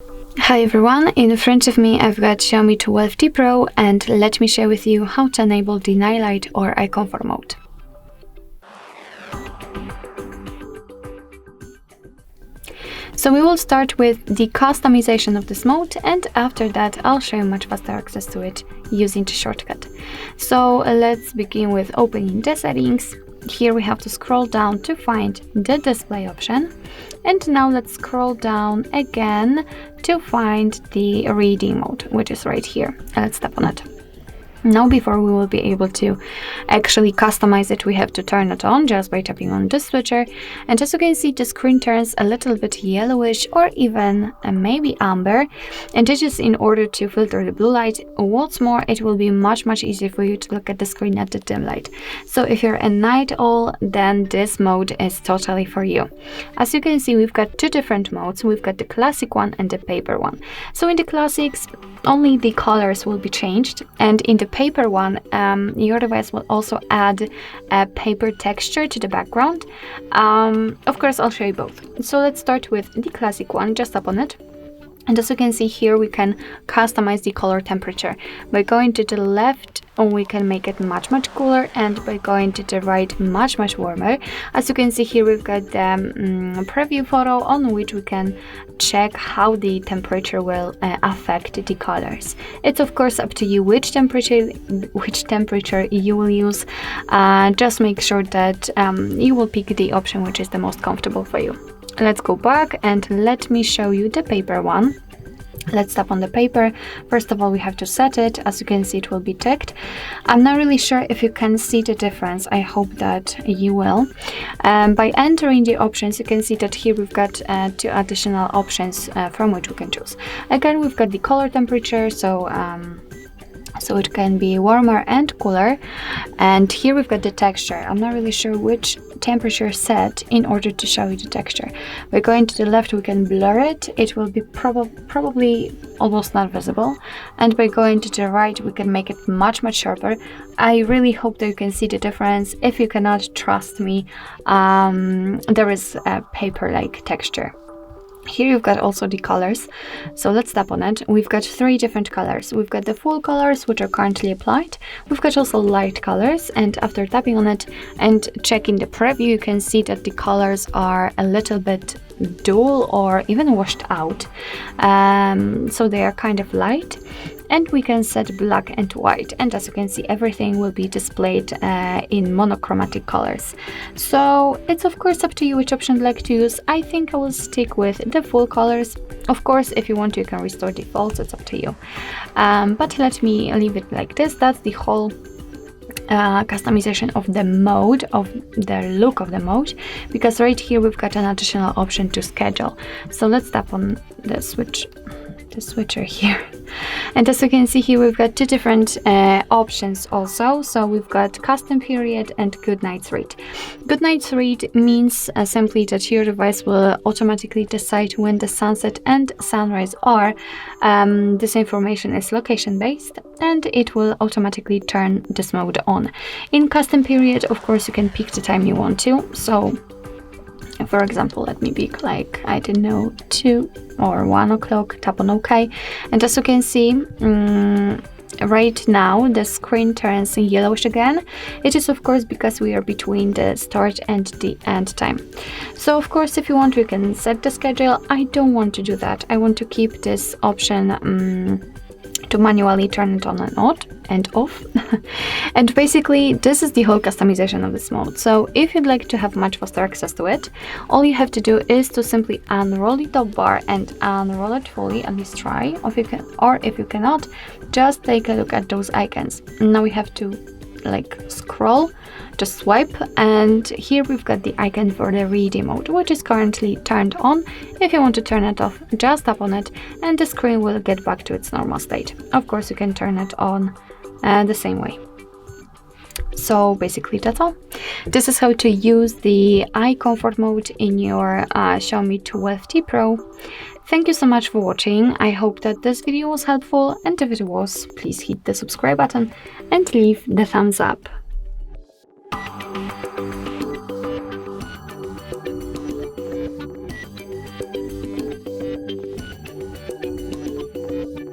Hi everyone, in front of me I've got Xiaomi 12T Pro, and let me share with you how to enable the night light or eye comfort mode. So we will start with the customization of this mode, and after that I'll show you much faster access to it using the shortcut. So let's begin with opening the settings. Here we have to scroll down to find the display option, and now let's scroll down again to find the reading mode, which is right here. Let's tap on it. Now, before we will be able to actually customize it, we have to turn it on just by tapping on the switcher, and as you can see, the screen turns a little bit yellowish or even maybe amber, and this is in order to filter the blue light. What's more, it will be much easier for you to look at the screen at the dim light. So if you're a night owl, then this mode is totally for you. As you can see, we've got two different modes. We've got the classic one and the paper one. So in the classics, only the colors will be changed, and in the paper one, your device will also add a paper texture to the background. Of course, I'll show you both. So let's start with the classic one. Just tap on it. And as you can see here, we can customize the color temperature. By going to the left, we can make it much cooler, and by going to the right, much warmer. As you can see here, we've got the preview photo on which we can check how the temperature will affect the colors. It's of course up to you which temperature you will use. Just make sure that you will pick the option which is the most comfortable for you. Let's go back and let me show you the paper one. Let's tap on the paper. First of all, we have to set it. As you can see, it will be ticked. I'm not really sure if you can see the difference. I hope that you will. By entering the options, you can see that here we've got two additional options from which we can choose. Again, we've got the color temperature, so it can be warmer and cooler, and here we've got the texture. I'm not really sure which temperature set in order to show you the texture. By going to the left, we can blur it. It will be probably almost not visible, and by going to the right, we can make it much sharper. I really hope that you can see the difference. If you cannot, trust me, there is a paper-like texture. Here you've got also the colors, so let's tap on it. We've got three different colors. We've got the full colors, which are currently applied. We've got also light colors, and after tapping on it and checking the preview, you can see that the colors are a little bit dull or even washed out. So they are kind of light. And we can set black and white, and as you can see, everything will be displayed in monochromatic colors. So it's of course up to you which option you'd like to use. I think I will stick with the full colors. Of course, if you want to, you can restore defaults. It's up to you. But let me leave it like this. That's the whole customization of the mode, of the look of the mode, because right here we've got an additional option to schedule. So let's tap on the switcher here, and as you can see here, we've got two different options also. So we've got custom period and good night's read. Good night's read means simply that your device will automatically decide when the sunset and sunrise are. This information is location based, and it will automatically turn this mode on. In custom period, of course, you can pick the time you want to. So for example, let me pick, like, I don't know, 2 or 1 o'clock, tap on OK. And as you can see, right now the screen turns yellowish again. It is of course because we are between the start and the end time. So of course, if you want, you can set the schedule. I don't want to do that. I want to keep this option to manually turn it on and off. And basically, this is the whole customization of this mode. So if you'd like to have much faster access to it, all you have to do is to simply unroll the top bar and unroll it fully, at least try. Or if you cannot, just take a look at those icons. Now we have to scroll, just swipe, and here we've got the icon for the reading mode, which is currently turned on. If you want to turn it off, just tap on it and the screen will get back to its normal state. Of course, you can turn it on the same way. So basically that's all. This is how to use the eye comfort mode in your Xiaomi 12T Pro. Thank you so much for watching. I hope that this video was helpful, and if it was, please hit the subscribe button and leave the thumbs up.